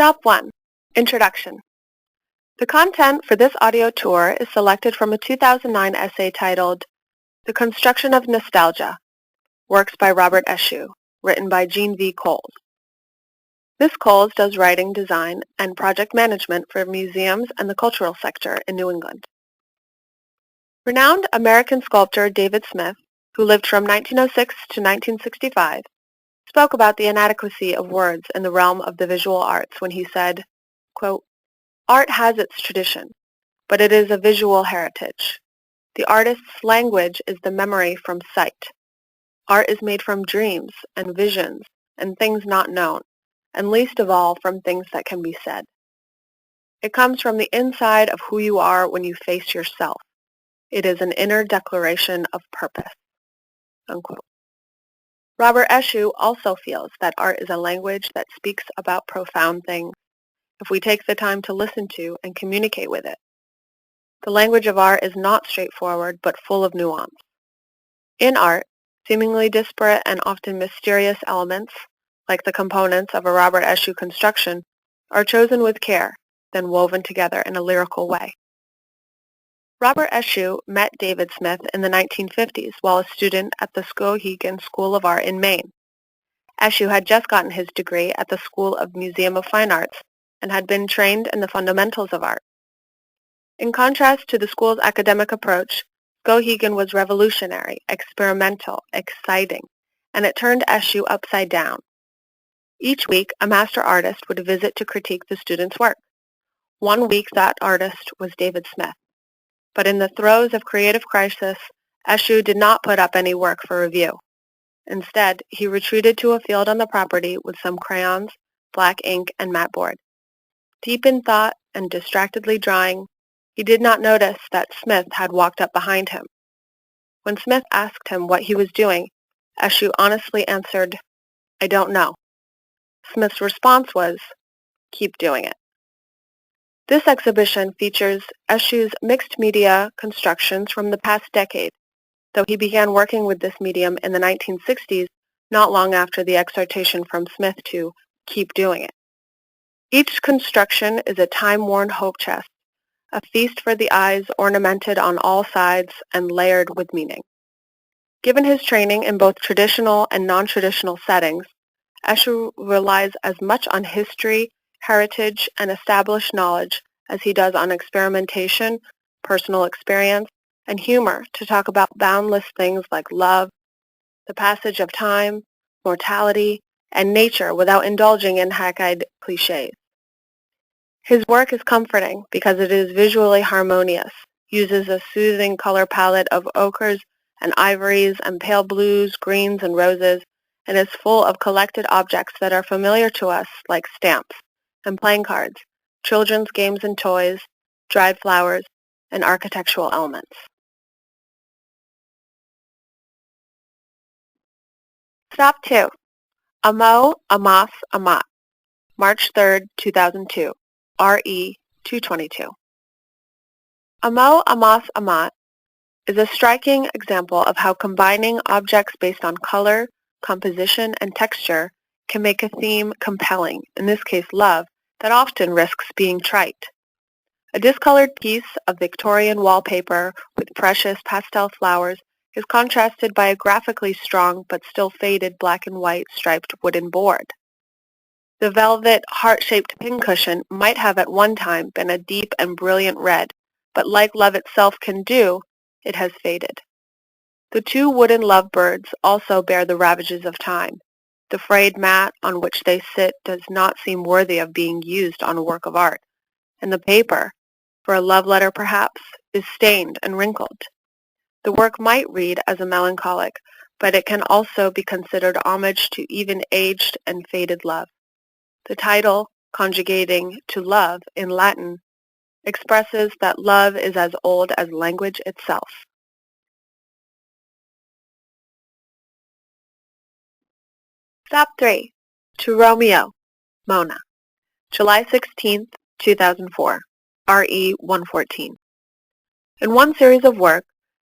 Stop 1. Introduction. The content for this audio tour is selected from a 2009 essay titled The Construction of Nostalgia, Works by Robert Eshoo, written by Jean V. Coles. Ms. Coles does writing, design, and project management for museums and the cultural sector in New England. Renowned American sculptor David Smith, who lived from 1906 to 1965, spoke about the inadequacy of words in the realm of the visual arts when he said, quote, "Art has its tradition, but it is a visual heritage. The artist's language is the memory from sight. Art is made from dreams and visions and things not known, and least of all from things that can be said. It comes from the inside of who you are when you face yourself. It is an inner declaration of purpose." Unquote. Robert Eshoo also feels that art is a language that speaks about profound things if we take the time to listen to and communicate with it. The language of art is not straightforward but full of nuance. In art, seemingly disparate and often mysterious elements, like the components of a Robert Eshoo construction, are chosen with care, then woven together in a lyrical way. Robert Eshoo met David Smith in the 1950s while a student at the Skowhegan School of Art in Maine. Eshoo had just gotten his degree at the School of Museum of Fine Arts and had been trained in the fundamentals of art. In contrast to the school's academic approach, Skowhegan was revolutionary, experimental, exciting, and it turned Eshoo upside down. Each week, a master artist would visit to critique the student's work. One week, that artist was David Smith. But in the throes of creative crisis, Eshoo did not put up any work for review. Instead, he retreated to a field on the property with some crayons, black ink, and mat board. Deep in thought and distractedly drawing, he did not notice that Smith had walked up behind him. When Smith asked him what he was doing, Eshoo honestly answered, "I don't know." Smith's response was, "Keep doing it." This exhibition features Eshoo's mixed media constructions from the past decade, though he began working with this medium in the 1960s, not long after the exhortation from Smith to keep doing it. Each construction is a time-worn hope chest, a feast for the eyes ornamented on all sides and layered with meaning. Given his training in both traditional and non-traditional settings, Eshoo relies as much on history, heritage, and established knowledge as he does on experimentation, personal experience, and humor to talk about boundless things like love, the passage of time, mortality, and nature without indulging in hackeyed cliches. His work is comforting because it is visually harmonious, uses a soothing color palette of ochres and ivories and pale blues, greens, and roses, and is full of collected objects that are familiar to us like stamps and playing cards, children's games and toys, dried flowers, and architectural elements. Stop 2. Amo, Amas, Amat, March 3, 2002, RE 222. Amo, Amas, Amat is a striking example of how combining objects based on color, composition, and texture can make a theme compelling, in this case love, that often risks being trite. A discolored piece of Victorian wallpaper with precious pastel flowers is contrasted by a graphically strong but still faded black and white striped wooden board. The velvet, heart-shaped pincushion might have at one time been a deep and brilliant red, but like love itself can do, it has faded. The two wooden lovebirds also bear the ravages of time. The frayed mat on which they sit does not seem worthy of being used on a work of art, and the paper, for a love letter perhaps, is stained and wrinkled. The work might read as a melancholic, but it can also be considered homage to even aged and faded love. The title, conjugating to love in Latin, expresses that love is as old as language itself. Stop 3. To Romeo, Mona, July 16, 2004, RE 114. In one series of work,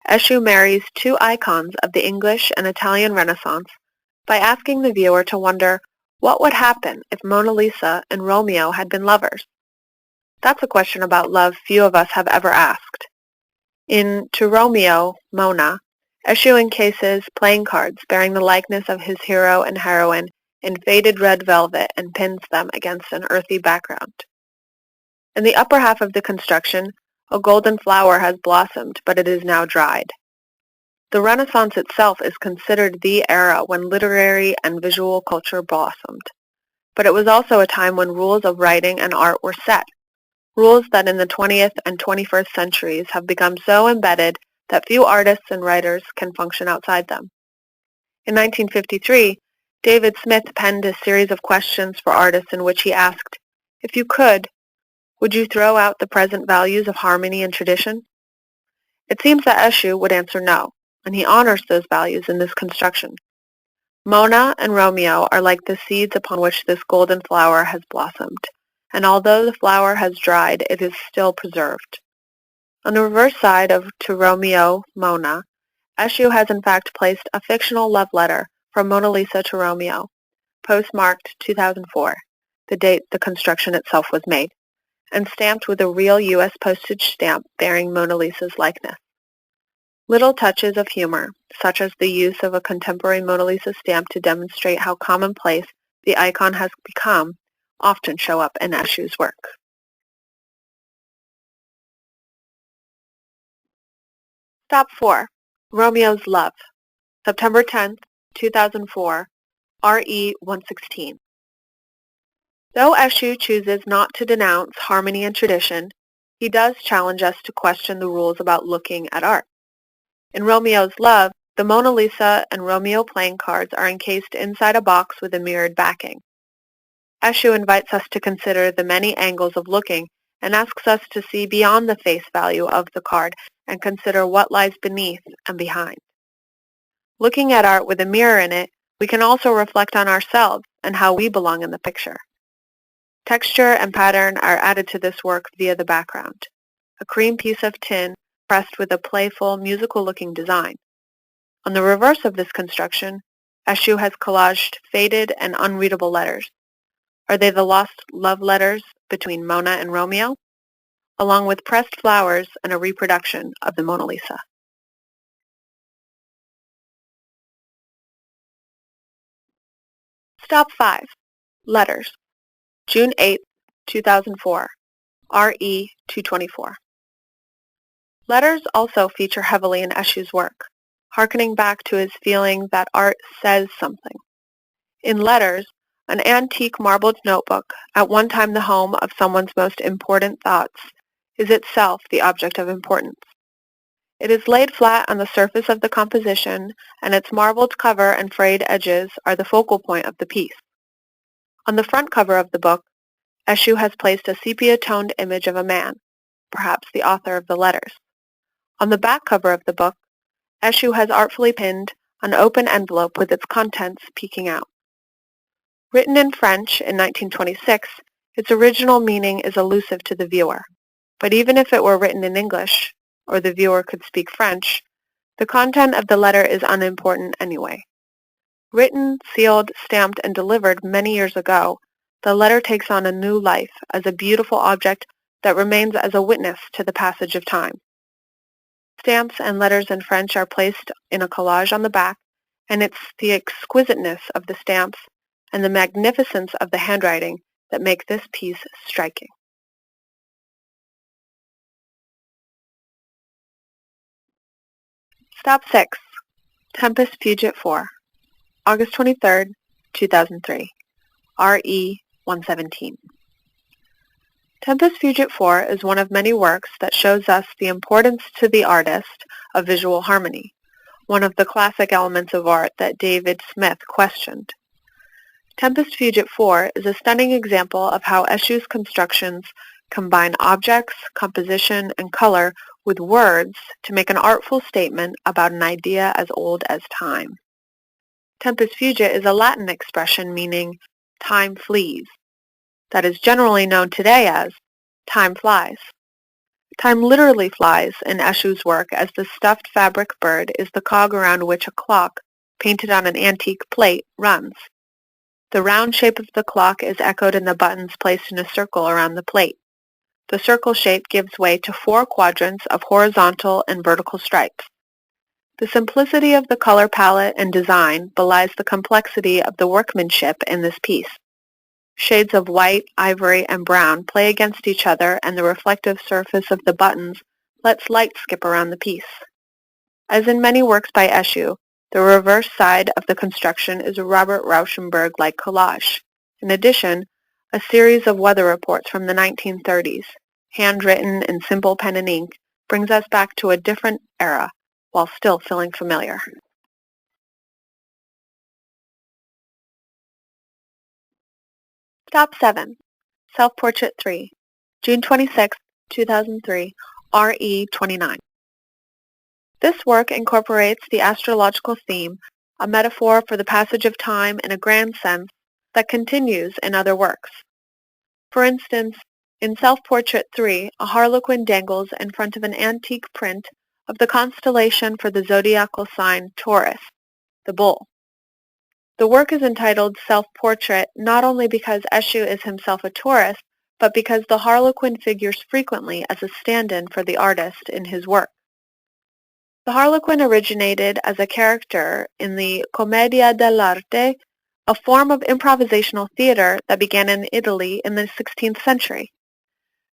Eshoo marries two icons of the English and Italian Renaissance by asking the viewer to wonder What would happen if Mona Lisa and Romeo had been lovers? That's a question about love few of us have ever asked. In To Romeo, Mona, Eshoo encases playing cards bearing the likeness of his hero and heroine in faded red velvet and pins them against an earthy background. In the upper half of the construction, a golden flower has blossomed, but it is now dried. The Renaissance itself is considered the era when literary and visual culture blossomed. But it was also a time when rules of writing and art were set, rules that in the 20th and 21st centuries have become so embedded that few artists and writers can function outside them. In 1953, David Smith penned a series of questions for artists in which he asked, "If you could, would you throw out the present values of harmony and tradition?" It seems that Eshoo would answer no, and he honors those values in this construction. Mona and Romeo are like the seeds upon which this golden flower has blossomed, and although the flower has dried, it is still preserved. On the reverse side of To Romeo, Mona, Eshoo has in fact placed a fictional love letter from Mona Lisa to Romeo, postmarked 2004, the date the construction itself was made, and stamped with a real U.S. postage stamp bearing Mona Lisa's likeness. Little touches of humor, such as the use of a contemporary Mona Lisa stamp to demonstrate how commonplace the icon has become, often show up in Eshoo's work. Stop 4. Romeo's Love, September 10, 2004, RE 116. Though Eshoo chooses not to denounce harmony and tradition, he does challenge us to question the rules about looking at art. In Romeo's Love, the Mona Lisa and Romeo playing cards are encased inside a box with a mirrored backing. Eshoo invites us to consider the many angles of looking and asks us to see beyond the face value of the card and consider what lies beneath and behind. Looking at art with a mirror in it, we can also reflect on ourselves and how we belong in the picture. Texture and pattern are added to this work via the background, a cream piece of tin pressed with a playful, musical-looking design. On the reverse of this construction, Eshoo has collaged faded and unreadable letters. Are they the lost love letters between Mona and Romeo? Along with pressed flowers and a reproduction of the Mona Lisa. Stop 5. Letters, June 8, 2004, RE 224. Letters also feature heavily in Eshoo's work, hearkening back to his feeling that art says something. In Letters, an antique marbled notebook, at one time the home of someone's most important thoughts, is itself the object of importance. It is laid flat on the surface of the composition, and its marbled cover and frayed edges are the focal point of the piece. On the front cover of the book, Eshoo has placed a sepia-toned image of a man, perhaps the author of the letters. On the back cover of the book, Eshoo has artfully pinned an open envelope with its contents peeking out. Written in French in 1926, its original meaning is elusive to the viewer. But even if it were written in English, or the viewer could speak French, the content of the letter is unimportant anyway. Written, sealed, stamped, and delivered many years ago, the letter takes on a new life as a beautiful object that remains as a witness to the passage of time. Stamps and letters in French are placed in a collage on the back, and it's the exquisiteness of the stamps and the magnificence of the handwriting that make this piece striking. Stop 6. Tempus Fugit 4, August 23, 2003, RE 117. Tempus Fugit 4 is one of many works that shows us the importance to the artist of visual harmony, one of the classic elements of art that David Smith questioned. Tempus Fugit 4 is a stunning example of how Eshoo's constructions combine objects, composition, and color with words to make an artful statement about an idea as old as time. Tempus fugit is a Latin expression meaning time flees, that is generally known today as time flies. Time literally flies in Eshoo's work as the stuffed fabric bird is the cog around which a clock, painted on an antique plate, runs. The round shape of the clock is echoed in the buttons placed in a circle around the plate. The circle shape gives way to 4 quadrants of horizontal and vertical stripes. The simplicity of the color palette and design belies the complexity of the workmanship in this piece. Shades of white, ivory, and brown play against each other, and the reflective surface of the buttons lets light skip around the piece. As in many works by Eshoo, the reverse side of the construction is a Robert Rauschenberg-like collage. In addition, a series of weather reports from the 1930s, handwritten in simple pen and ink, brings us back to a different era, while still feeling familiar. Stop 7. Self-Portrait 3. June 26, 2003, RE 29. This work incorporates the astrological theme, a metaphor for the passage of time in a grand sense that continues in other works. For instance, in Self-Portrait 3, a harlequin dangles in front of an antique print of the constellation for the zodiacal sign Taurus, the bull. The work is entitled Self-Portrait not only because Eshoo is himself a Taurus, but because the harlequin figures frequently as a stand-in for the artist in his work. The harlequin originated as a character in the Commedia dell'arte, a form of improvisational theater that began in Italy in the 16th century.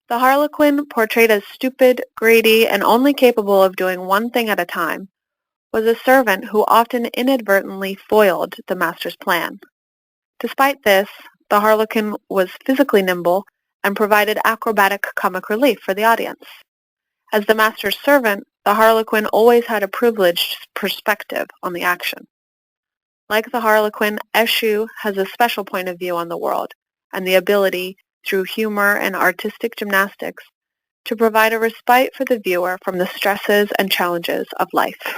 The harlequin, portrayed as stupid, greedy, and only capable of doing one thing at a time, was a servant who often inadvertently foiled the master's plan. Despite this, the harlequin was physically nimble and provided acrobatic comic relief for the audience. As the master's servant, the harlequin always had a privileged perspective on the action. Like the harlequin, Eshoo has a special point of view on the world and the ability, through humor and artistic gymnastics, to provide a respite for the viewer from the stresses and challenges of life.